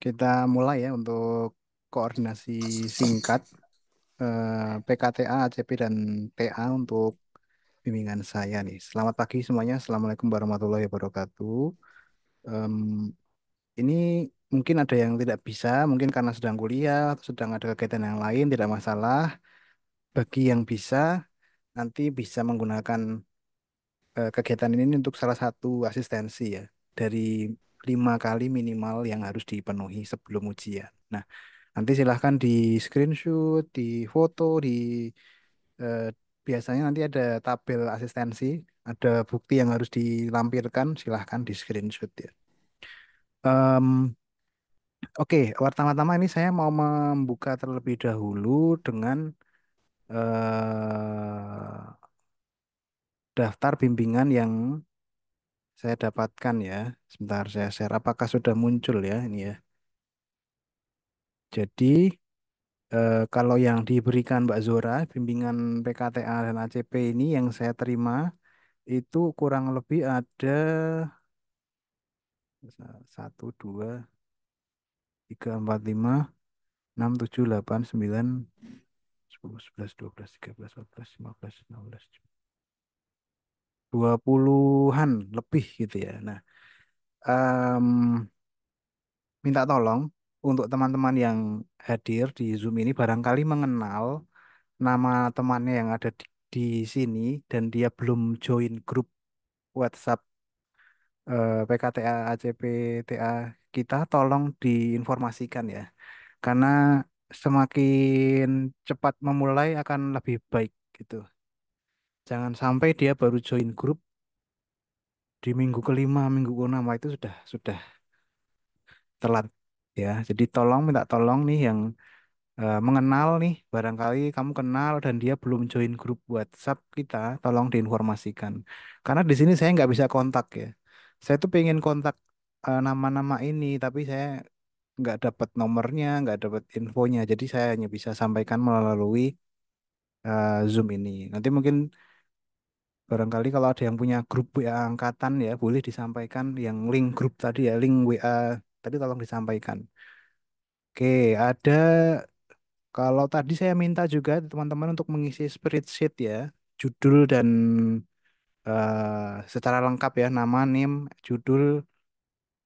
Kita mulai ya untuk koordinasi singkat PKTA, ACP, dan TA untuk bimbingan saya nih. Selamat pagi semuanya. Assalamualaikum warahmatullahi wabarakatuh. Em, ini mungkin ada yang tidak bisa, mungkin karena sedang kuliah, atau sedang ada kegiatan yang lain, tidak masalah. Bagi yang bisa, nanti bisa menggunakan kegiatan ini untuk salah satu asistensi ya. Dari 5 kali minimal yang harus dipenuhi sebelum ujian. Nah, nanti silahkan di screenshot, di foto, eh, biasanya nanti ada tabel asistensi, ada bukti yang harus dilampirkan, silahkan di screenshot ya. Em, oke, pertama-tama ini saya mau membuka terlebih dahulu dengan daftar bimbingan yang saya dapatkan ya. Sebentar saya share. Apakah sudah muncul ya ini ya. Jadi kalau yang diberikan Mbak Zora, bimbingan PKTA dan ACP ini yang saya terima itu kurang lebih ada 1, 2, 3, 4, 5, 6, 7, 8, 9, 10, 11, 12, 13, 14, 15, 20-an lebih gitu ya. Nah, em, minta tolong untuk teman-teman yang hadir di Zoom ini barangkali mengenal nama temannya yang ada di sini dan dia belum join grup WhatsApp PKTA ACP TA kita, tolong diinformasikan ya. Karena semakin cepat memulai akan lebih baik gitu. Jangan sampai dia baru join grup di minggu kelima, minggu keenam itu sudah telat ya. Jadi tolong, minta tolong nih yang mengenal nih, barangkali kamu kenal dan dia belum join grup WhatsApp kita, tolong diinformasikan. Karena di sini saya nggak bisa kontak ya. Saya tuh pengen kontak nama-nama ini, tapi saya nggak dapat nomornya, nggak dapat infonya. Jadi saya hanya bisa sampaikan melalui Zoom ini. Nanti mungkin barangkali kalau ada yang punya grup WA angkatan ya, boleh disampaikan yang link grup tadi ya, link WA tadi tolong disampaikan. Oke, ada kalau tadi saya minta juga teman-teman untuk mengisi spreadsheet ya, judul dan secara lengkap ya, nama, NIM, judul,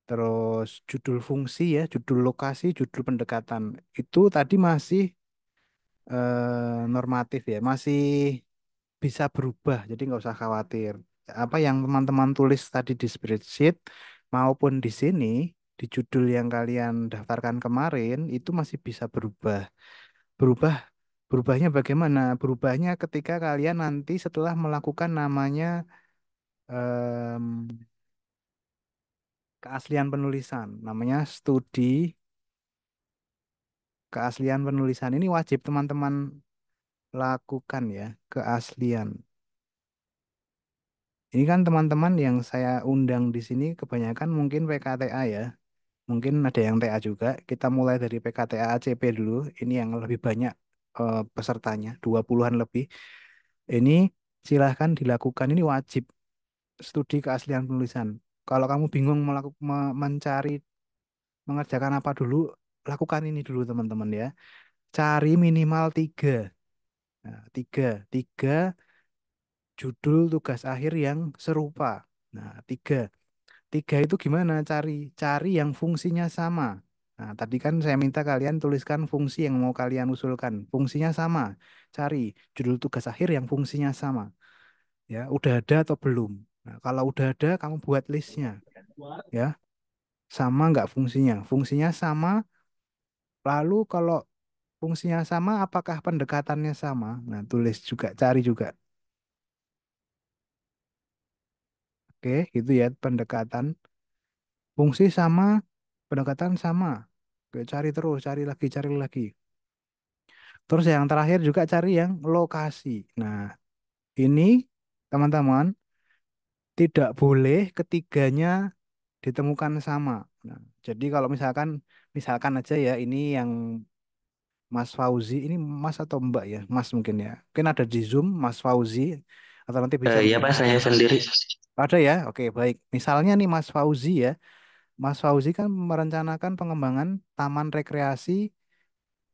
terus judul fungsi ya, judul lokasi, judul pendekatan. Itu tadi masih normatif ya, masih bisa berubah, jadi nggak usah khawatir. Apa yang teman-teman tulis tadi di spreadsheet maupun di sini, di judul yang kalian daftarkan kemarin, itu masih bisa berubah. Berubah, berubahnya bagaimana? Berubahnya ketika kalian nanti setelah melakukan namanya em, keaslian penulisan, namanya studi keaslian penulisan. Ini wajib teman-teman lakukan ya, keaslian. Ini kan teman-teman yang saya undang di sini kebanyakan mungkin PKTA ya. Mungkin ada yang TA juga. Kita mulai dari PKTA ACP dulu. Ini yang lebih banyak pesertanya, 20-an lebih. Ini silahkan dilakukan. Ini wajib studi keaslian penulisan. Kalau kamu bingung mencari, mengerjakan apa dulu, lakukan ini dulu teman-teman ya. Cari minimal tiga. Nah, tiga judul tugas akhir yang serupa. Nah, tiga itu gimana cari yang fungsinya sama. Nah, tadi kan saya minta kalian tuliskan fungsi yang mau kalian usulkan. Fungsinya sama. Cari judul tugas akhir yang fungsinya sama. Ya, udah ada atau belum? Nah, kalau udah ada, kamu buat listnya. Ya, sama nggak fungsinya? Fungsinya sama. Lalu kalau fungsinya sama, apakah pendekatannya sama? Nah, tulis juga, cari juga. Oke, itu ya pendekatan. Fungsi sama, pendekatan sama. Oke, cari terus, cari lagi, cari lagi. Terus yang terakhir juga cari yang lokasi. Nah, ini teman-teman tidak boleh ketiganya ditemukan sama. Nah, jadi kalau misalkan aja ya ini yang Mas Fauzi, ini Mas atau Mbak ya? Mas mungkin ya. Mungkin ada di Zoom Mas Fauzi atau nanti bisa Iya Pak, saya menunjukkan. sendiri. Ada ya? Oke, baik. Misalnya nih Mas Fauzi ya. Mas Fauzi kan merencanakan pengembangan Taman Rekreasi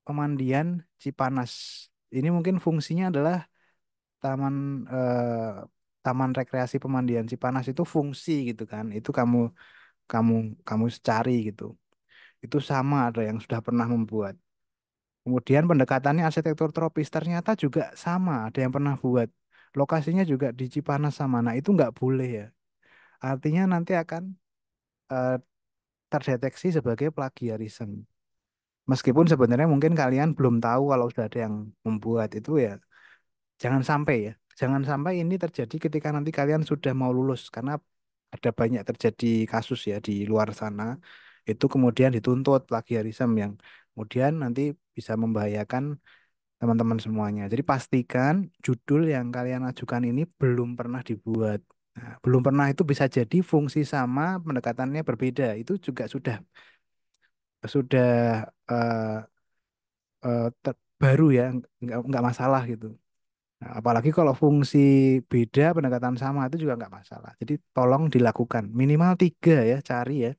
Pemandian Cipanas. Ini mungkin fungsinya adalah taman Taman Rekreasi Pemandian Cipanas itu fungsi gitu kan. Itu kamu kamu cari gitu. Itu sama ada yang sudah pernah membuat. Kemudian pendekatannya arsitektur tropis ternyata juga sama, ada yang pernah buat. Lokasinya juga di Cipanas sama. Nah, itu nggak boleh ya. Artinya nanti akan eh, terdeteksi sebagai plagiarisme. Meskipun sebenarnya mungkin kalian belum tahu kalau sudah ada yang membuat itu ya. Jangan sampai ya. Jangan sampai ini terjadi ketika nanti kalian sudah mau lulus karena ada banyak terjadi kasus ya di luar sana. Itu kemudian dituntut plagiarisme yang kemudian nanti bisa membahayakan teman-teman semuanya. Jadi pastikan judul yang kalian ajukan ini belum pernah dibuat. Nah, belum pernah itu bisa jadi fungsi sama pendekatannya berbeda. Itu juga sudah baru ya, nggak masalah gitu. Nah, apalagi kalau fungsi beda pendekatan sama itu juga nggak masalah. Jadi tolong dilakukan minimal tiga ya, cari ya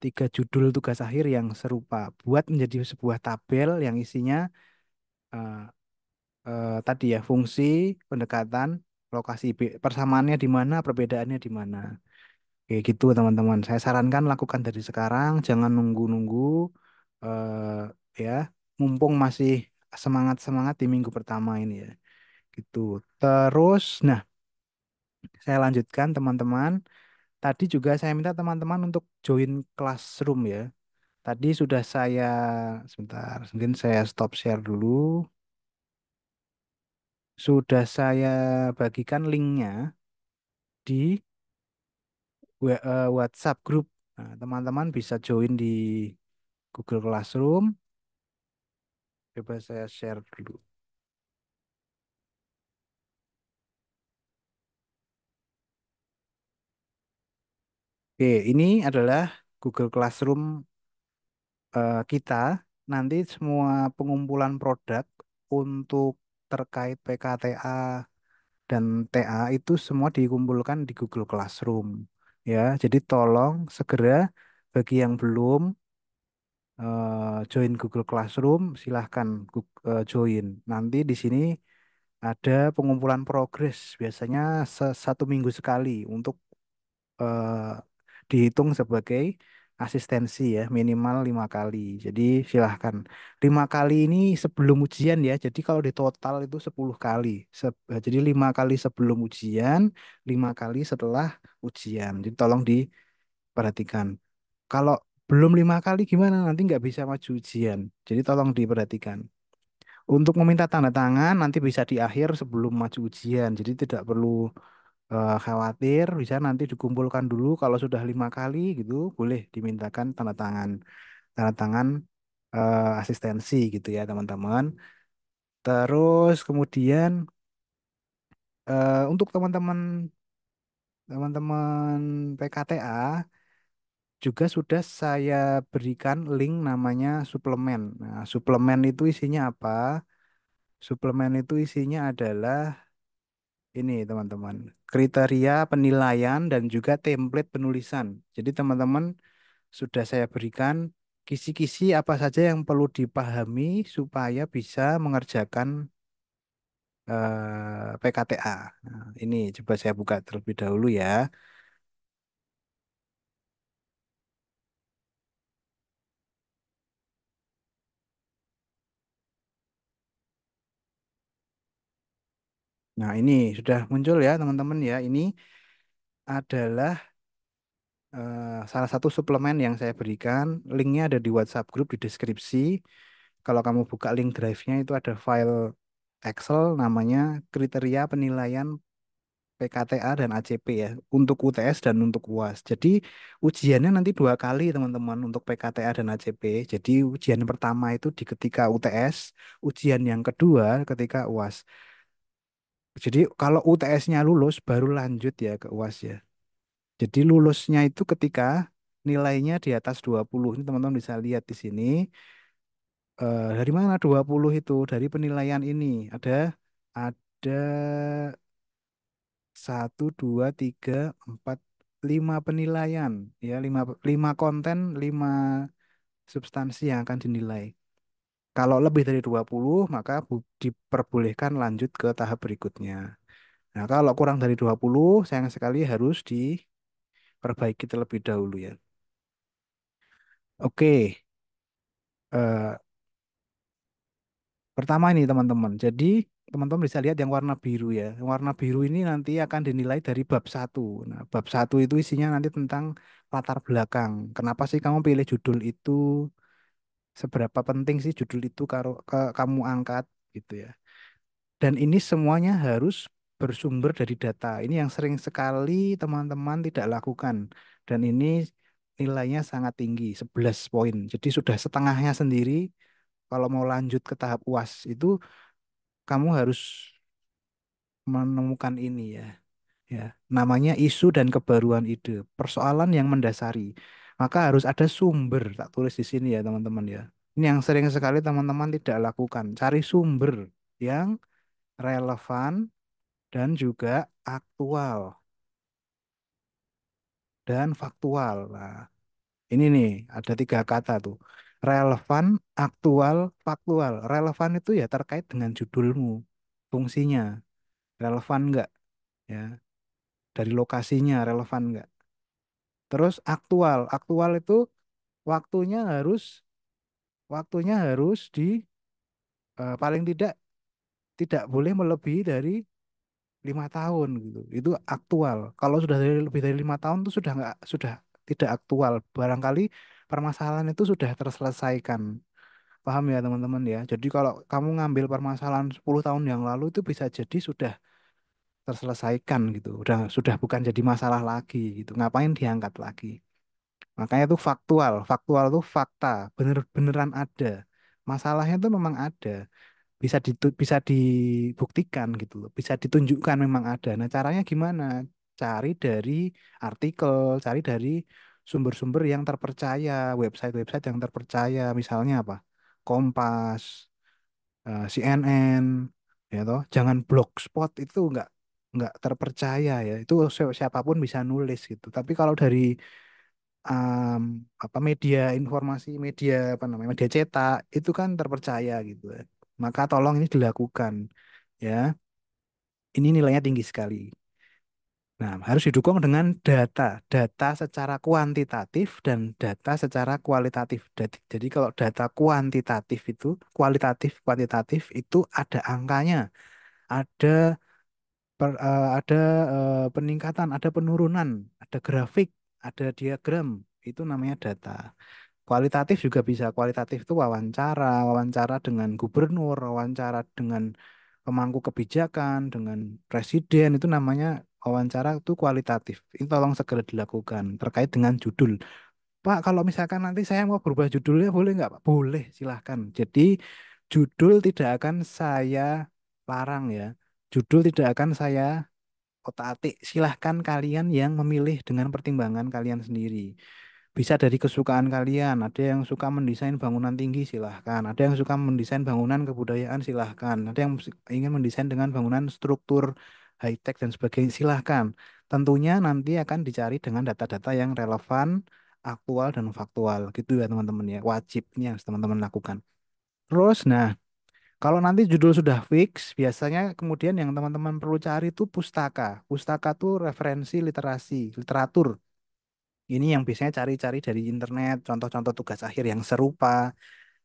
tiga judul tugas akhir yang serupa. Buat menjadi sebuah tabel yang isinya eh, tadi ya fungsi, pendekatan, lokasi, persamaannya di mana, perbedaannya di mana. Kayak gitu teman-teman. Saya sarankan lakukan dari sekarang, jangan nunggu-nunggu ya, mumpung masih semangat-semangat di minggu pertama ini ya. Gitu. Terus, nah, saya lanjutkan teman-teman. Tadi juga saya minta teman-teman untuk join classroom ya. Tadi sudah saya, sebentar, mungkin saya stop share dulu. Sudah saya bagikan linknya di WhatsApp group. Nah, teman-teman bisa join di Google Classroom. Coba saya share dulu. Oke, ini adalah Google Classroom kita. Nanti semua pengumpulan produk untuk terkait PKTA dan TA itu semua dikumpulkan di Google Classroom. Ya, jadi tolong segera bagi yang belum join Google Classroom, silahkan join. Nanti di sini ada pengumpulan progres, biasanya satu minggu sekali untuk eh, dihitung sebagai asistensi ya, minimal 5 kali. Jadi silahkan. 5 kali ini sebelum ujian ya, jadi kalau di total itu 10 kali. Jadi 5 kali sebelum ujian, 5 kali setelah ujian. Jadi tolong diperhatikan. Kalau belum 5 kali gimana? Nanti nggak bisa maju ujian. Jadi tolong diperhatikan. Untuk meminta tanda tangan nanti bisa di akhir sebelum maju ujian. Jadi tidak perlu khawatir, bisa nanti dikumpulkan dulu. Kalau sudah 5 kali gitu, boleh dimintakan tanda tangan asistensi gitu ya teman-teman. Terus kemudian untuk teman-teman PKTA juga sudah saya berikan link namanya suplemen. Nah, suplemen itu isinya apa? Suplemen itu isinya adalah ini teman-teman, kriteria penilaian dan juga template penulisan. Jadi teman-teman sudah saya berikan kisi-kisi apa saja yang perlu dipahami supaya bisa mengerjakan PKTA. Nah, ini coba saya buka terlebih dahulu ya. Nah, ini sudah muncul ya teman-teman ya. Ini adalah salah satu suplemen yang saya berikan. Linknya ada di WhatsApp group di deskripsi. Kalau kamu buka link drive-nya itu ada file Excel namanya kriteria penilaian PKTA dan ACP ya untuk UTS dan untuk UAS. Jadi ujiannya nanti 2 kali teman-teman untuk PKTA dan ACP. Jadi ujian pertama itu di ketika UTS, ujian yang kedua ketika UAS. Jadi kalau UTS-nya lulus baru lanjut ya ke UAS ya. Jadi lulusnya itu ketika nilainya di atas 20. Ini teman-teman bisa lihat di sini. Dari mana 20 itu? Dari penilaian ini. Ada 1, 2, 3, 4. lima penilaian, ya lima konten, lima substansi yang akan dinilai. Kalau lebih dari 20 maka diperbolehkan lanjut ke tahap berikutnya. Nah, kalau kurang dari 20 sayang sekali harus diperbaiki terlebih dahulu ya. Oke, eh, pertama ini teman-teman. Jadi teman-teman bisa lihat yang warna biru ya. Yang warna biru ini nanti akan dinilai dari bab satu. Nah, bab satu itu isinya nanti tentang latar belakang. Kenapa sih kamu pilih judul itu? Seberapa penting sih judul itu kalau kamu angkat gitu ya. Dan ini semuanya harus bersumber dari data. Ini yang sering sekali teman-teman tidak lakukan. Dan ini nilainya sangat tinggi, 11 poin. Jadi sudah setengahnya sendiri kalau mau lanjut ke tahap UAS itu kamu harus menemukan ini ya. Ya, namanya isu dan kebaruan ide, persoalan yang mendasari. Maka harus ada sumber, tak tulis di sini ya teman-teman ya. Ini yang sering sekali teman-teman tidak lakukan. Cari sumber yang relevan dan juga aktual dan faktual. Nah, ini nih ada tiga kata tuh. Relevan, aktual, faktual. Relevan itu ya terkait dengan judulmu, fungsinya. Relevan nggak? Ya, dari lokasinya relevan nggak? Terus aktual. Aktual itu waktunya harus waktunya harus di paling tidak boleh melebihi dari 5 tahun gitu. Itu aktual. Kalau sudah lebih dari 5 tahun itu sudah tidak aktual. Barangkali permasalahan itu sudah terselesaikan. Paham ya teman-teman ya. Jadi kalau kamu ngambil permasalahan 10 tahun yang lalu itu bisa jadi sudah terselesaikan gitu. Sudah bukan jadi masalah lagi gitu. Ngapain diangkat lagi? Makanya itu faktual. Faktual itu fakta, beneran ada. Masalahnya itu memang ada, bisa dibuktikan gitu loh, bisa ditunjukkan memang ada. Nah, caranya gimana? Cari dari artikel, cari dari sumber-sumber yang terpercaya, website-website yang terpercaya, misalnya apa? Kompas, CNN, ya toh. Jangan blogspot itu nggak terpercaya ya. Itu siapapun bisa nulis gitu. Tapi kalau dari um, apa media informasi media apa namanya media cetak itu kan terpercaya gitu ya. Maka tolong ini dilakukan ya. Ini nilainya tinggi sekali. Nah, harus didukung dengan data secara kuantitatif dan data secara kualitatif. Jadi kalau data kuantitatif itu ada angkanya, ada ada peningkatan, ada penurunan, ada grafik, ada diagram. Itu namanya data. Kualitatif juga bisa. Kualitatif itu wawancara, wawancara dengan gubernur, wawancara dengan pemangku kebijakan, dengan presiden, itu namanya wawancara itu kualitatif. Ini tolong segera dilakukan terkait dengan judul. Pak, kalau misalkan nanti saya mau berubah judulnya boleh nggak, Pak? Boleh, silahkan. Jadi judul tidak akan saya larang ya. Judul tidak akan saya otak-atik. Silahkan kalian yang memilih dengan pertimbangan kalian sendiri. Bisa dari kesukaan kalian. Ada yang suka mendesain bangunan tinggi, silahkan. Ada yang suka mendesain bangunan kebudayaan, silahkan. Ada yang ingin mendesain dengan bangunan struktur high-tech dan sebagainya, silahkan. Tentunya nanti akan dicari dengan data-data yang relevan, aktual, dan faktual. Gitu ya teman-teman ya. Wajib ini yang harus teman-teman lakukan. Terus, nah, kalau nanti judul sudah fix, biasanya kemudian yang teman-teman perlu cari itu pustaka. Pustaka tuh referensi literasi, literatur. Ini yang biasanya cari-cari dari internet, contoh-contoh tugas akhir yang serupa,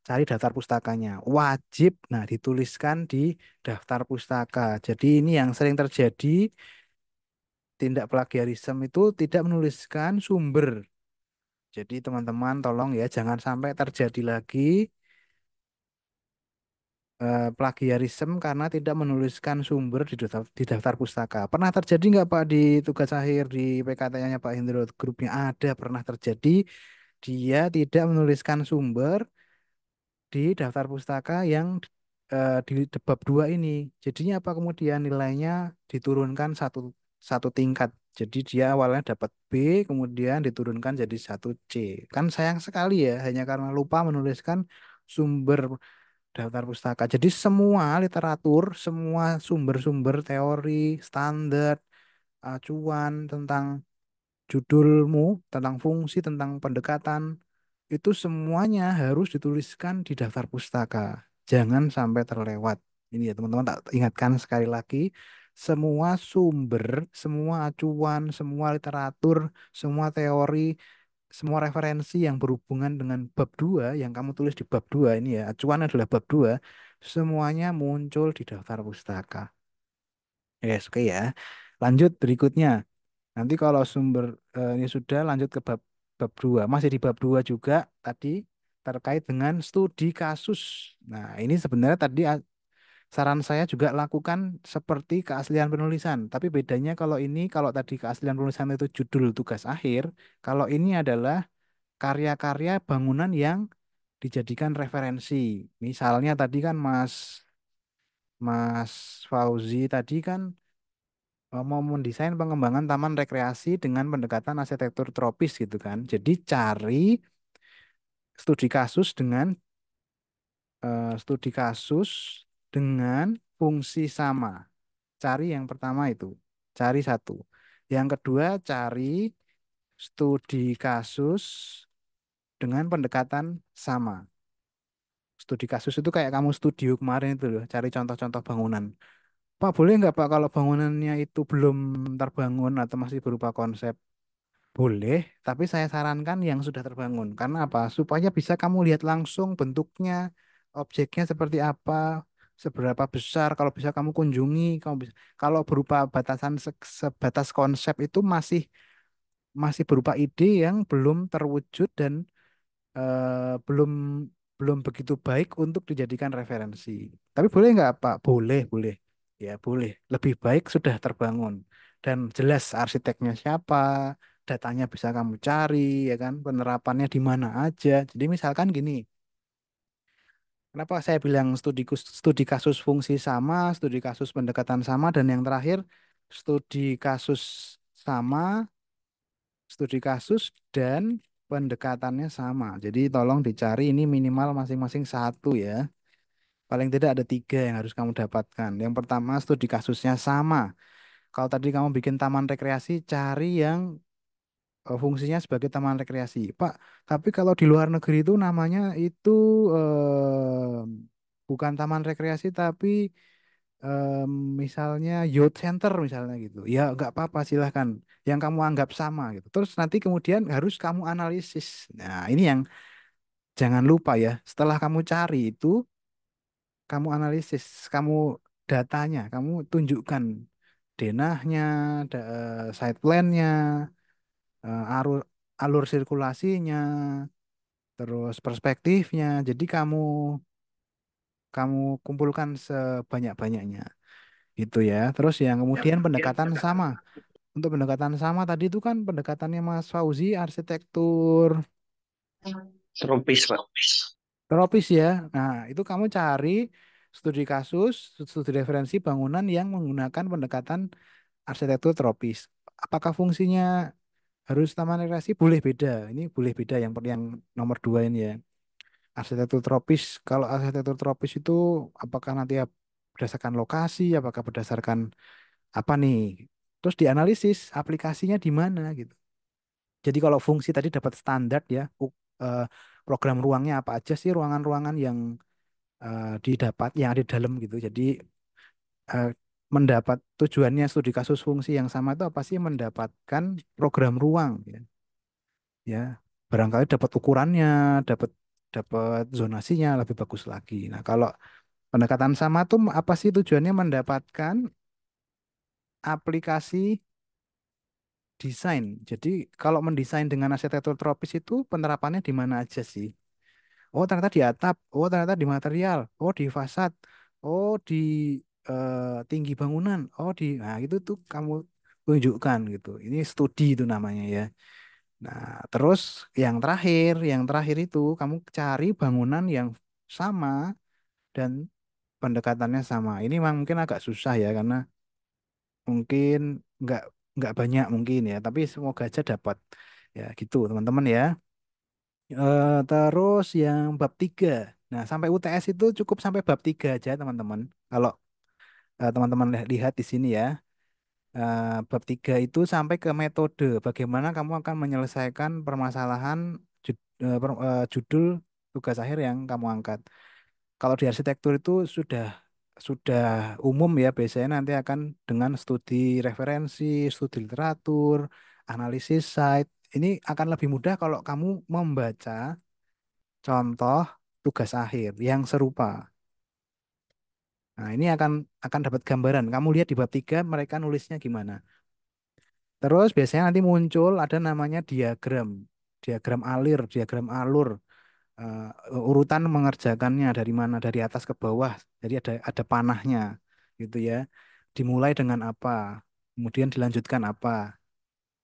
cari daftar pustakanya. Wajib, nah dituliskan di daftar pustaka. Jadi ini yang sering terjadi, tindak plagiarisme itu tidak menuliskan sumber. Jadi teman-teman tolong ya, jangan sampai terjadi lagi plagiarisme karena tidak menuliskan sumber di daftar pustaka. Pernah terjadi nggak Pak di tugas akhir di PKT-nya Pak Hendro? Grupnya ada, pernah terjadi. Dia tidak menuliskan sumber di daftar pustaka yang di bab 2 ini. Jadinya apa kemudian nilainya diturunkan satu satu tingkat. Jadi dia awalnya dapat B, kemudian diturunkan jadi 1C. Kan sayang sekali ya, hanya karena lupa menuliskan sumber daftar pustaka. Jadi semua literatur, semua sumber-sumber teori, standar, acuan tentang judulmu, tentang fungsi, tentang pendekatan, itu semuanya harus dituliskan di daftar pustaka. Jangan sampai terlewat. Ini ya teman-teman tak ingatkan sekali lagi, semua sumber, semua acuan, semua literatur, semua teori, semua referensi yang berhubungan dengan bab 2 yang kamu tulis di bab 2 ini ya, acuan adalah bab 2, semuanya muncul di daftar pustaka. Yes, oke ya. Lanjut berikutnya. Nanti kalau sumber ini sudah lanjut ke bab bab 2. Masih di bab 2 juga tadi terkait dengan studi kasus. Nah, ini sebenarnya tadi saran saya juga lakukan seperti keaslian penulisan. Tapi bedanya kalau ini kalau tadi keaslian penulisan itu judul tugas akhir, kalau ini adalah karya-karya bangunan yang dijadikan referensi. Misalnya tadi kan Mas Fauzi tadi kan mau mendesain pengembangan taman rekreasi dengan pendekatan arsitektur tropis gitu kan. Jadi cari studi kasus dengan studi kasus dengan fungsi sama. Cari yang pertama itu, cari satu. Yang kedua cari studi kasus dengan pendekatan sama. Studi kasus itu kayak kamu studio kemarin itu loh, cari contoh-contoh bangunan. Pak, boleh nggak Pak kalau bangunannya itu belum terbangun atau masih berupa konsep? Boleh, tapi saya sarankan yang sudah terbangun. Karena apa? Supaya bisa kamu lihat langsung bentuknya, objeknya seperti apa, seberapa besar. Kalau bisa kamu kunjungi, kamu bisa. Kalau berupa batasan sebatas konsep itu masih masih berupa ide yang belum terwujud dan belum belum begitu baik untuk dijadikan referensi. Tapi boleh nggak Pak? Boleh, boleh. Ya boleh. Lebih baik sudah terbangun dan jelas arsiteknya siapa, datanya bisa kamu cari, ya kan? Penerapannya di mana aja. Jadi misalkan gini, kenapa saya bilang studi kasus fungsi sama, studi kasus pendekatan sama, dan yang terakhir studi kasus sama, studi kasus dan pendekatannya sama. Jadi tolong dicari ini minimal masing-masing satu ya. Paling tidak ada tiga yang harus kamu dapatkan. Yang pertama studi kasusnya sama. Kalau tadi kamu bikin taman rekreasi, cari yang fungsinya sebagai taman rekreasi. Pak, tapi kalau di luar negeri itu namanya itu bukan taman rekreasi tapi em, misalnya youth center misalnya gitu. Ya nggak apa-apa silahkan. Yang kamu anggap sama gitu. Terus nanti kemudian harus kamu analisis. Nah ini yang jangan lupa ya. Setelah kamu cari itu, kamu analisis, kamu datanya, kamu tunjukkan denahnya, side plan-nya, alur alur sirkulasinya, terus perspektifnya. Jadi kamu kamu kumpulkan sebanyak-banyaknya. Itu ya. Terus yang kemudian pendekatan sama. Untuk pendekatan sama tadi itu kan pendekatannya Mas Fauzi arsitektur Tropis, Pak. tropis ya. Nah, itu kamu cari studi kasus, studi referensi bangunan yang menggunakan pendekatan arsitektur tropis. Apakah fungsinya harus taman rekreasi? Boleh beda. Ini boleh beda yang nomor dua ini ya. Arsitektur tropis. Kalau arsitektur tropis itu apakah nanti berdasarkan lokasi, apakah berdasarkan apa nih? Terus dianalisis aplikasinya di mana gitu. Jadi kalau fungsi tadi dapat standar ya, eh, program ruangnya apa aja sih ruangan-ruangan yang didapat yang ada di dalam gitu. Jadi eh, mendapat tujuannya studi kasus fungsi yang sama itu apa sih mendapatkan program ruang ya. Ya, barangkali dapat ukurannya, dapat dapat zonasinya lebih bagus lagi. Nah, kalau pendekatan sama tuh apa sih tujuannya mendapatkan aplikasi desain. Jadi kalau mendesain dengan arsitektur tropis itu penerapannya di mana aja sih? Oh, ternyata di atap. Oh, ternyata di material. Oh, di fasad. Oh, di tinggi bangunan. Oh, di nah itu tuh kamu tunjukkan gitu. Ini studi itu namanya ya. Nah, terus yang terakhir itu kamu cari bangunan yang sama dan pendekatannya sama. Ini memang mungkin agak susah ya karena mungkin nggak nggak banyak mungkin ya, tapi semoga aja dapat ya gitu teman-teman ya. Terus yang bab 3. Nah, sampai UTS itu cukup sampai bab 3 aja, teman-teman. Kalau teman-teman lihat di sini ya. Bab 3 itu sampai ke metode bagaimana kamu akan menyelesaikan permasalahan judul tugas akhir yang kamu angkat. Kalau di arsitektur itu sudah umum ya, biasanya nanti akan dengan studi referensi, studi literatur, analisis site. Ini akan lebih mudah kalau kamu membaca contoh tugas akhir yang serupa. Nah, ini akan dapat gambaran. Kamu lihat di bab 3 mereka nulisnya gimana. Terus biasanya nanti muncul ada namanya diagram, diagram alir, diagram alur, urutan mengerjakannya dari mana, dari atas ke bawah. Jadi ada panahnya, gitu ya. Dimulai dengan apa, kemudian dilanjutkan apa,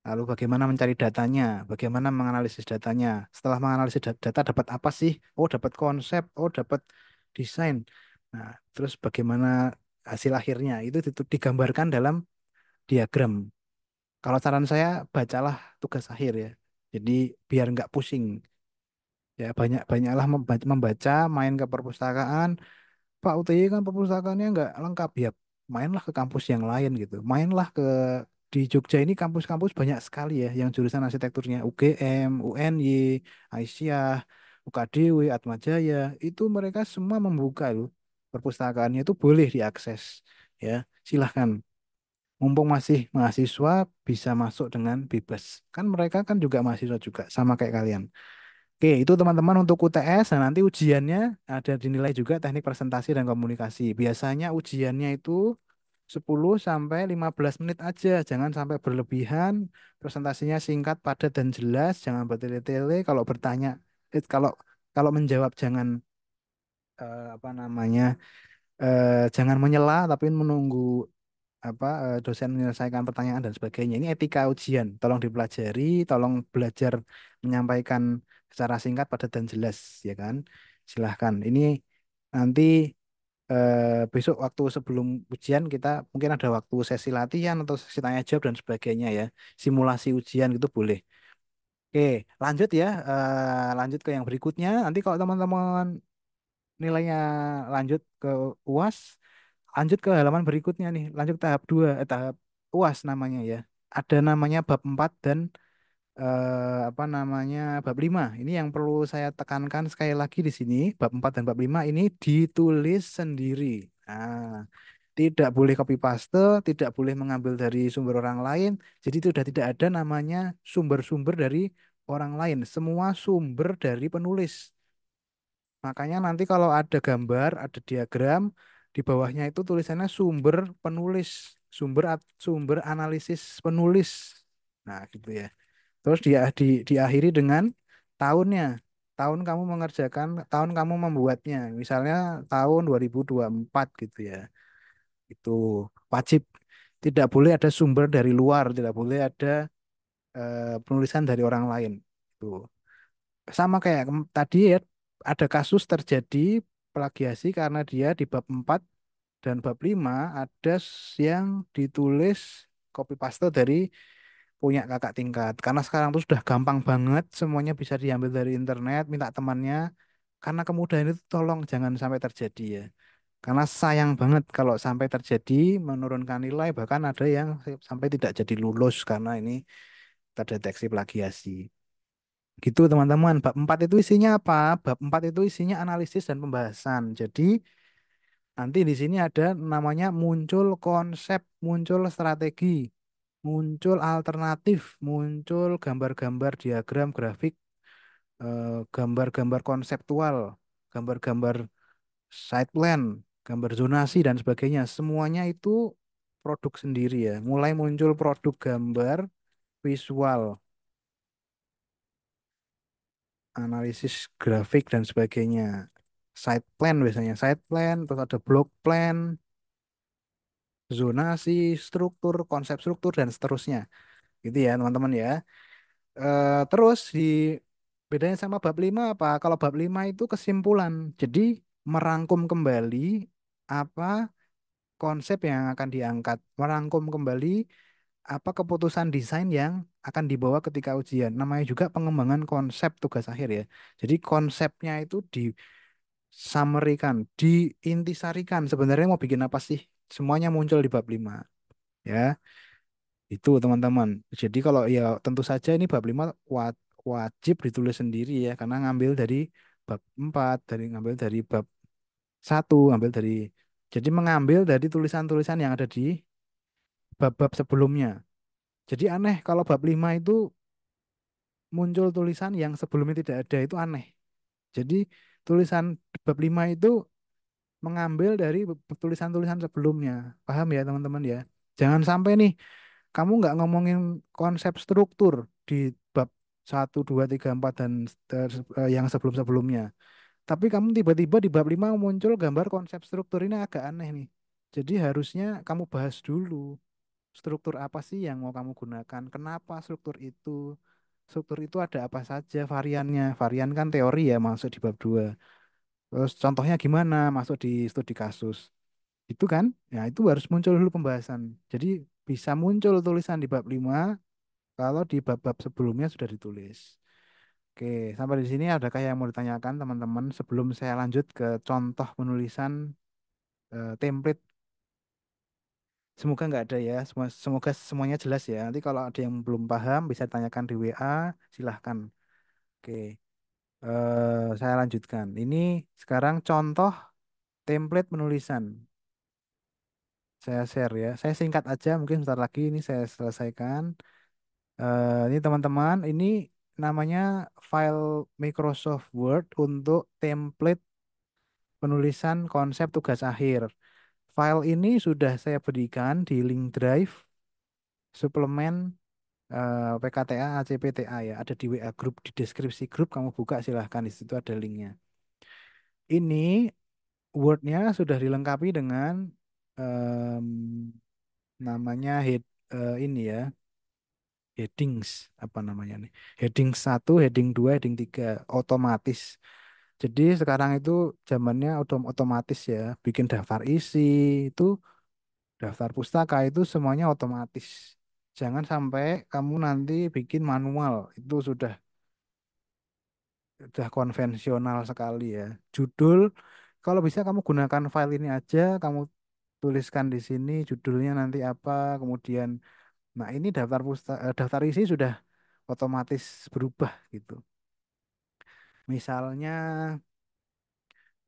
lalu bagaimana mencari datanya, bagaimana menganalisis datanya. Setelah menganalisis data dapat apa sih? Oh, dapat konsep, oh, dapat desain. Nah, terus bagaimana hasil akhirnya itu digambarkan dalam diagram. Kalau saran saya bacalah tugas akhir ya. Jadi biar nggak pusing. Ya banyaklah membaca, main ke perpustakaan. Pak UTY kan perpustakaannya nggak lengkap ya. Mainlah ke kampus yang lain gitu. Mainlah ke di Jogja ini kampus-kampus banyak sekali ya yang jurusan arsitekturnya UGM, UNY, Aisyah, UKDW, Atmajaya. Itu mereka semua membuka loh. Perpustakaannya itu boleh diakses ya. Silahkan. Mumpung masih mahasiswa bisa masuk dengan bebas. Kan mereka kan juga mahasiswa juga sama kayak kalian. Oke, itu teman-teman untuk UTS. Nah, nanti ujiannya ada dinilai juga teknik presentasi dan komunikasi. Biasanya ujiannya itu 10 sampai 15 menit aja, jangan sampai berlebihan. Presentasinya singkat, padat dan jelas, jangan bertele-tele. Kalau bertanya, kalau kalau menjawab jangan apa namanya? Jangan menyela tapi menunggu dosen menyelesaikan pertanyaan dan sebagainya. Ini etika ujian. Tolong dipelajari, tolong belajar menyampaikan secara singkat, padat dan jelas, ya kan? Silahkan. Ini nanti besok waktu sebelum ujian kita mungkin ada waktu sesi latihan atau sesi tanya jawab dan sebagainya ya. Simulasi ujian itu boleh. Oke, lanjut ya. Lanjut ke yang berikutnya. Nanti kalau teman-teman nilainya lanjut ke UAS, lanjut ke halaman berikutnya nih, lanjut tahap 2 tahap UAS namanya ya. Ada namanya bab 4 dan apa namanya bab 5. Ini yang perlu saya tekankan sekali lagi di sini, bab 4 dan bab 5 ini ditulis sendiri. Nah, tidak boleh copy paste, tidak boleh mengambil dari sumber orang lain. Jadi itu sudah tidak ada namanya sumber-sumber dari orang lain. Semua sumber dari penulis. Makanya nanti kalau ada gambar, ada diagram, di bawahnya itu tulisannya sumber penulis, sumber analisis penulis. Nah, gitu ya. Terus diakhiri dengan tahunnya. Tahun kamu mengerjakan, tahun kamu membuatnya. Misalnya tahun 2024 gitu ya. Itu wajib. Tidak boleh ada sumber dari luar, tidak boleh ada penulisan dari orang lain. Itu sama kayak tadi ya, ada kasus terjadi plagiasi karena dia di bab 4 dan bab 5 ada yang ditulis copy paste dari punya kakak tingkat. Karena sekarang tuh sudah gampang banget, semuanya bisa diambil dari internet, minta temannya. Karena kemudahan itu tolong jangan sampai terjadi ya. Karena sayang banget kalau sampai terjadi menurunkan nilai, bahkan ada yang sampai tidak jadi lulus karena ini terdeteksi plagiasi. Gitu teman-teman. Bab 4 itu isinya apa? Bab 4 itu isinya analisis dan pembahasan. Jadi nanti di sini ada namanya muncul konsep, muncul strategi, muncul alternatif, muncul gambar-gambar diagram grafik, gambar-gambar konseptual, gambar-gambar site plan, gambar zonasi dan sebagainya. Semuanya itu produk sendiri ya. Mulai muncul produk gambar, visual, analisis grafik dan sebagainya. Site plan biasanya, site plan, terus ada block plan, zonasi, struktur, konsep struktur dan seterusnya. Gitu ya, teman-teman ya. Terus bedanya sama bab 5 apa? Kalau bab 5 itu kesimpulan. Jadi merangkum kembali apa konsep yang akan diangkat, merangkum kembali apa keputusan desain yang akan dibawa ketika ujian. Namanya juga pengembangan konsep tugas akhir ya. Jadi konsepnya itu summary-kan, diintisarikan. Sebenarnya mau bikin apa sih? Semuanya muncul di bab 5 ya. Itu teman-teman. Jadi kalau ya tentu saja ini bab 5 wajib ditulis sendiri ya karena ngambil dari bab 4 dari ngambil dari bab satu ngambil dari jadi mengambil dari tulisan-tulisan yang ada di bab-bab sebelumnya. Jadi aneh kalau bab 5 itu muncul tulisan yang sebelumnya tidak ada itu aneh. Jadi tulisan bab 5 itu mengambil dari tulisan-tulisan sebelumnya. Paham ya teman-teman ya? Jangan sampai nih kamu nggak ngomongin konsep struktur di bab 1, 2, 3, 4 dan yang sebelum-sebelumnya. Tapi kamu tiba-tiba di bab 5 muncul gambar konsep struktur ini agak aneh nih. Jadi harusnya kamu bahas dulu struktur apa sih yang mau kamu gunakan, kenapa struktur itu ada apa saja variannya. Varian kan teori ya masuk di bab 2. Terus contohnya gimana masuk di studi kasus. Itu kan, ya itu harus muncul dulu pembahasan. Jadi bisa muncul tulisan di bab 5 kalau di bab-bab sebelumnya sudah ditulis. Oke, sampai di sini adakah yang mau ditanyakan teman-teman sebelum saya lanjut ke contoh penulisan template. Semoga nggak ada ya. Semoga semuanya jelas ya. Nanti kalau ada yang belum paham bisa tanyakan di WA, silahkan. Oke, saya lanjutkan. Ini sekarang contoh template penulisan. Saya share ya. Saya singkat aja, mungkin sebentar lagi ini saya selesaikan. Ini teman-teman, ini namanya file Microsoft Word untuk template penulisan konsep tugas akhir. File ini sudah saya berikan di link drive suplemen PKTA ACPTA ya. Ada di WA grup di deskripsi grup kamu buka silahkan di situ ada linknya. Ini Word-nya sudah dilengkapi dengan em, namanya ini ya headings apa namanya nih heading 1, heading 2, heading 3 otomatis. Jadi sekarang itu zamannya otomatis ya, bikin daftar isi itu, daftar pustaka itu semuanya otomatis. Jangan sampai kamu nanti bikin manual, itu sudah konvensional sekali ya. Judul, kalau bisa kamu gunakan file ini aja, kamu tuliskan di sini judulnya nanti apa, kemudian, nah ini daftar isi sudah otomatis berubah gitu. Misalnya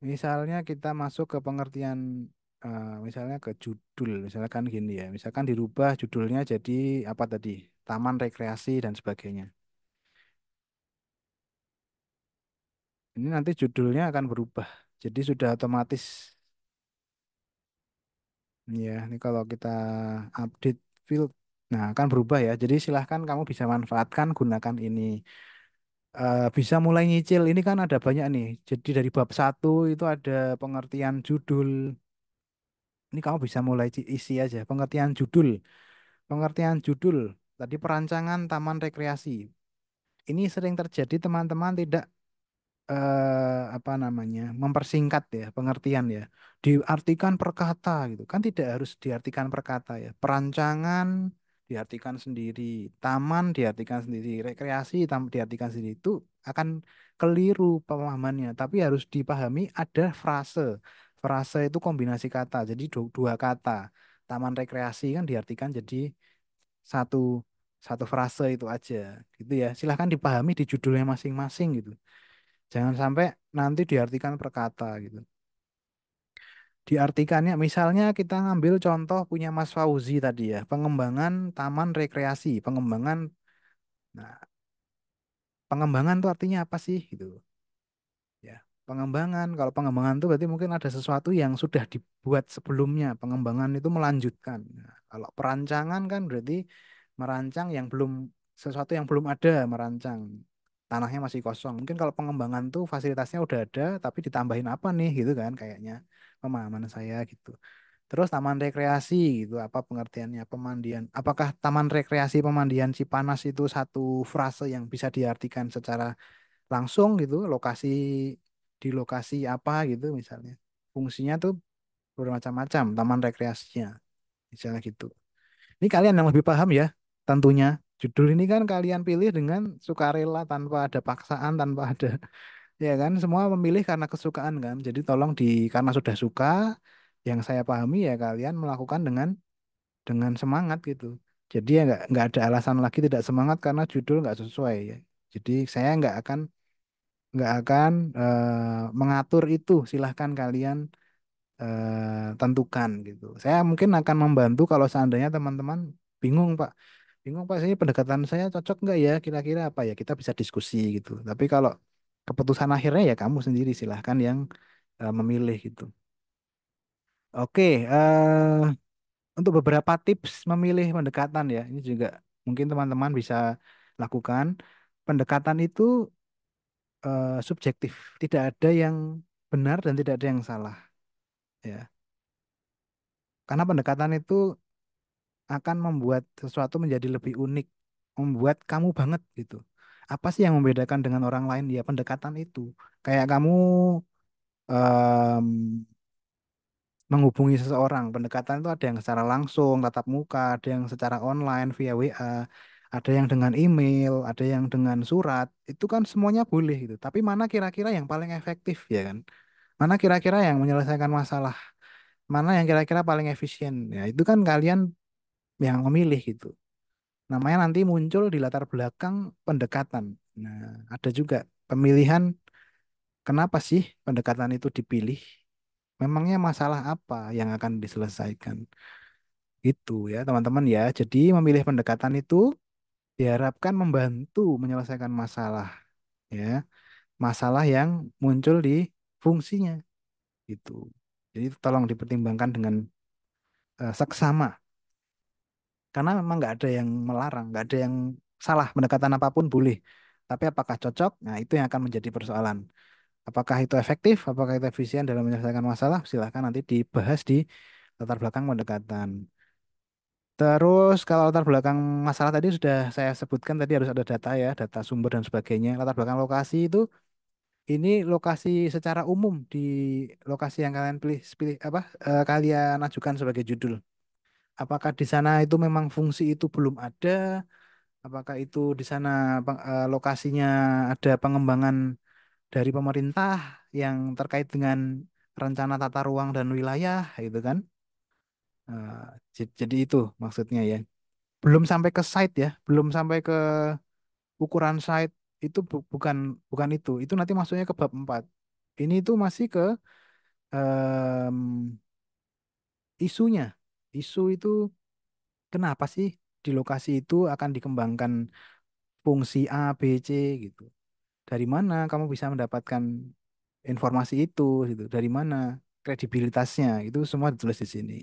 Misalnya kita masuk ke pengertian misalnya ke judul, misalkan gini ya, misalkan dirubah judulnya jadi apa tadi, taman rekreasi dan sebagainya. Ini nanti judulnya akan berubah, jadi sudah otomatis ya. Ini kalau kita update field, nah akan berubah ya. Jadi silahkan kamu bisa manfaatkan, gunakan ini. Bisa mulai nyicil. Ini kan ada banyak nih. Jadi dari bab 1 itu ada pengertian judul. Ini kamu bisa mulai isi aja pengertian judul. Pengertian judul, tadi perancangan taman rekreasi. Ini sering terjadi teman-teman tidak apa namanya mempersingkat ya pengertian ya. Diartikan per kata gitu. Kan tidak harus diartikan per kata ya. Perancangan diartikan sendiri, taman diartikan sendiri, rekreasi diartikan sendiri itu akan keliru pemahamannya. Tapi harus dipahami ada frase. Frase itu kombinasi kata. Jadi dua kata. Taman rekreasi kan diartikan jadi satu satu frase itu aja gitu ya. Silahkan dipahami di judulnya masing-masing gitu. Jangan sampai nanti diartikan per kata gitu. Diartikannya misalnya kita ngambil contoh punya Mas Fauzi tadi ya, pengembangan taman rekreasi, pengembangan. Nah, pengembangan itu artinya apa sih gitu ya. Pengembangan, kalau pengembangan itu berarti mungkin ada sesuatu yang sudah dibuat sebelumnya. Pengembangan itu melanjutkan. Nah, kalau perancangan kan berarti merancang yang belum, sesuatu yang belum ada, merancang. Tanahnya masih kosong. Mungkin kalau pengembangan tuh fasilitasnya udah ada, tapi ditambahin apa nih gitu kan kayaknya pemahaman saya gitu. Terus taman rekreasi gitu, apa pengertiannya pemandian? Apakah taman rekreasi pemandian Cipanas itu satu frase yang bisa diartikan secara langsung gitu, di lokasi apa gitu misalnya. Fungsinya tuh bermacam-macam taman rekreasinya, misalnya gitu. Ini kalian yang lebih paham ya, tentunya. Judul ini kan kalian pilih dengan sukarela tanpa ada paksaan, tanpa ada ya kan, semua memilih karena kesukaan kan. Jadi tolong karena sudah suka, yang saya pahami ya kalian melakukan dengan semangat gitu. Jadi ya nggak ada alasan lagi tidak semangat karena judul nggak sesuai ya. Jadi saya nggak akan mengatur itu. Silahkan kalian tentukan gitu. Saya mungkin akan membantu kalau seandainya teman-teman bingung Pak. Bingung Pak, ini pendekatan saya cocok nggak ya? Kira-kira apa ya? Kita bisa diskusi gitu. Tapi kalau keputusan akhirnya ya kamu sendiri silahkan yang memilih gitu. Oke, untuk beberapa tips memilih pendekatan ya, ini juga mungkin teman-teman bisa lakukan. Pendekatan itu subjektif, tidak ada yang benar dan tidak ada yang salah ya. Karena pendekatan itu akan membuat sesuatu menjadi lebih unik, membuat kamu banget gitu. Apa sih yang membedakan dengan orang lain? Ya pendekatan itu. Kayak kamu em, menghubungi seseorang, pendekatan itu ada yang secara langsung, tatap muka, ada yang secara online via WA, ada yang dengan email, ada yang dengan surat. Itu kan semuanya boleh gitu. Tapi mana kira-kira yang paling efektif ya kan? Mana kira-kira yang menyelesaikan masalah? Mana yang kira-kira paling efisien? Ya itu kan kalian yang memilih gitu. Namanya nanti muncul di latar belakang pendekatan. Nah, ada juga pemilihan kenapa sih pendekatan itu dipilih? Memangnya masalah apa yang akan diselesaikan? Itu ya, teman-teman ya. Jadi memilih pendekatan itu diharapkan membantu menyelesaikan masalah ya. Masalah yang muncul di fungsinya gitu. Jadi tolong dipertimbangkan dengan seksama. Karena memang nggak ada yang melarang, nggak ada yang salah, pendekatan apapun boleh. Tapi apakah cocok? Nah, itu yang akan menjadi persoalan. Apakah itu efektif? Apakah itu efisien dalam menyelesaikan masalah? Silahkan nanti dibahas di latar belakang pendekatan. Terus kalau latar belakang masalah tadi sudah saya sebutkan tadi harus ada data ya, data sumber dan sebagainya. Latar belakang lokasi itu ini lokasi secara umum di lokasi yang kalian pilih apa kalian ajukan sebagai judul. Apakah di sana itu memang fungsi itu belum ada? Apakah itu di sana lokasinya ada pengembangan dari pemerintah yang terkait dengan rencana tata ruang dan wilayah, gitu kan? Eh, jadi itu maksudnya ya. Belum sampai ke site ya, belum sampai ke ukuran site itu bukan bukan itu. Itu nanti masuknya ke bab 4. Ini itu masih ke em, isunya. Isu itu kenapa sih di lokasi itu akan dikembangkan fungsi A, B, C gitu. Dari mana kamu bisa mendapatkan informasi itu gitu, dari mana kredibilitasnya itu semua ditulis di sini,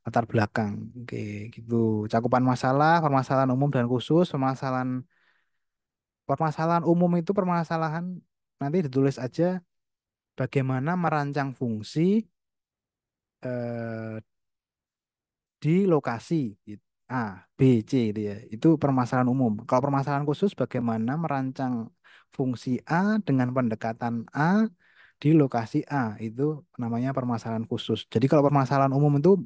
latar belakang. Oke, gitu. Cakupan masalah, permasalahan umum dan khusus. Permasalahan umum itu permasalahan nanti ditulis aja bagaimana merancang fungsi eh, di lokasi gitu. A, B, C gitu ya. Itu permasalahan umum. Kalau permasalahan khusus bagaimana merancang fungsi A dengan pendekatan A di lokasi A, itu namanya permasalahan khusus. Jadi kalau permasalahan umum itu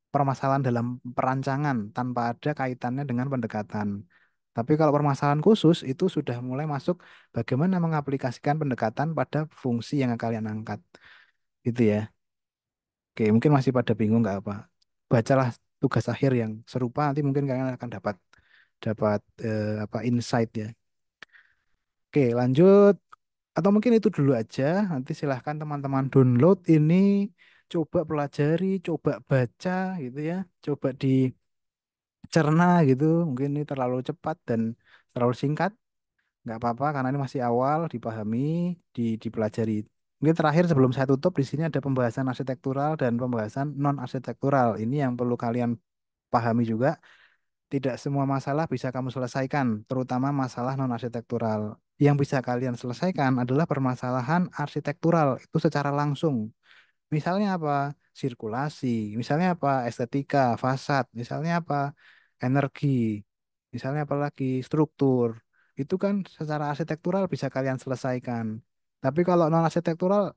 permasalahan dalam perancangan tanpa ada kaitannya dengan pendekatan. Tapi kalau permasalahan khusus itu sudah mulai masuk bagaimana mengaplikasikan pendekatan pada fungsi yang kalian angkat. Gitu ya. Oke, mungkin masih pada bingung nggak apa. Bacalah tugas akhir yang serupa, nanti mungkin kalian akan dapat dapat apa insight ya. Oke, lanjut. Atau mungkin itu dulu aja. Nanti silahkan teman-teman download ini, coba pelajari, coba baca gitu ya. Coba dicerna gitu. Mungkin ini terlalu cepat dan terlalu singkat. Nggak apa-apa karena ini masih awal, dipahami, dipelajari. Mungkin terakhir sebelum saya tutup di sini ada pembahasan arsitektural dan pembahasan non arsitektural. Ini yang perlu kalian pahami juga. Tidak semua masalah bisa kamu selesaikan, terutama masalah non arsitektural. Yang bisa kalian selesaikan adalah permasalahan arsitektural itu secara langsung. Misalnya apa? Sirkulasi, misalnya apa? Estetika, fasad, misalnya apa? Energi, misalnya apa lagi? Struktur. Itu kan secara arsitektural bisa kalian selesaikan. Tapi kalau non arsitektural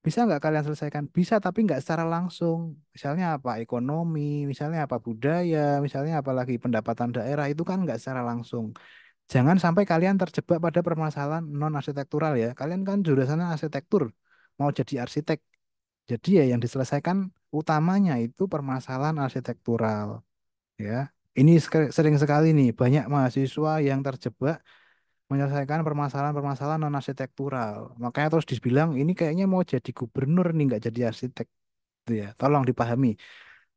bisa nggak kalian selesaikan? Bisa, tapi nggak secara langsung. Misalnya apa? Ekonomi, misalnya apa? Budaya, misalnya apalagi pendapatan daerah itu kan nggak secara langsung. Jangan sampai kalian terjebak pada permasalahan non arsitektural ya. Kalian kan jurusannya arsitektur, mau jadi arsitek. Jadi ya yang diselesaikan utamanya itu permasalahan arsitektural. ya. Ini sering sekali nih banyak mahasiswa yang terjebak menyelesaikan permasalahan-permasalahan non arsitektural. Makanya terus dibilang ini kayaknya mau jadi gubernur nih nggak jadi arsitek gitu ya. Tolong dipahami.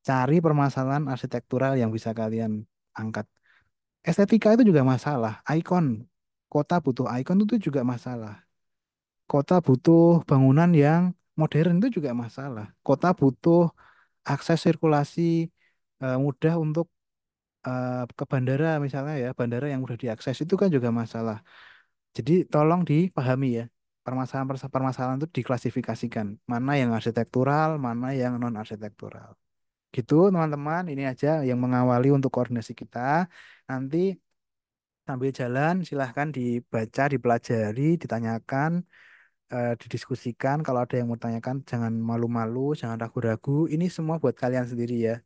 Cari permasalahan arsitektural yang bisa kalian angkat. Estetika itu juga masalah. Ikon kota butuh ikon itu juga masalah. Kota butuh bangunan yang modern itu juga masalah. Kota butuh akses sirkulasi mudah untuk ke bandara misalnya ya, bandara yang mudah diakses itu kan juga masalah. Jadi tolong dipahami ya. Permasalahan itu diklasifikasikan. Mana yang arsitektural, mana yang non arsitektural. Gitu teman-teman, ini aja yang mengawali untuk koordinasi kita. Nanti sambil jalan silahkan dibaca, dipelajari, ditanyakan, didiskusikan. Kalau ada yang mau tanyakan, jangan malu-malu, jangan ragu-ragu. Ini semua buat kalian sendiri ya.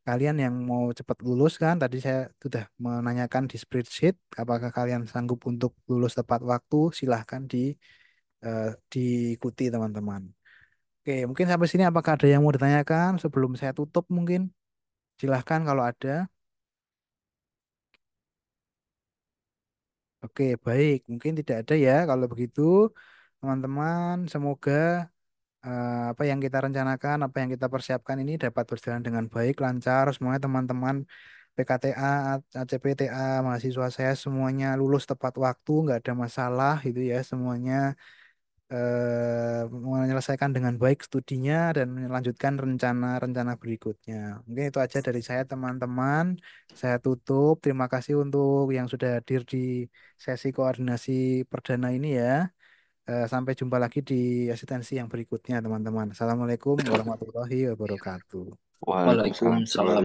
Kalian yang mau cepat lulus kan, tadi saya sudah menanyakan di spreadsheet, apakah kalian sanggup untuk lulus tepat waktu? Silahkan diikuti teman-teman. Oke, mungkin sampai sini apakah ada yang mau ditanyakan sebelum saya tutup mungkin? Silahkan kalau ada. Oke, baik. Mungkin tidak ada ya. Kalau begitu, teman-teman, semoga apa yang kita rencanakan, apa yang kita persiapkan ini dapat berjalan dengan baik, lancar. Semuanya teman-teman PKTA, ACPTA, mahasiswa saya semuanya lulus tepat waktu, nggak ada masalah itu ya. Semuanya menyelesaikan dengan baik studinya dan melanjutkan rencana-rencana berikutnya. Mungkin itu aja dari saya, teman-teman. Saya tutup. Terima kasih untuk yang sudah hadir di sesi koordinasi perdana ini ya. Sampai jumpa lagi di asistensi yang berikutnya, teman-teman. Assalamualaikum warahmatullahi wabarakatuh. Waalaikumsalam. Waalaikumsalam.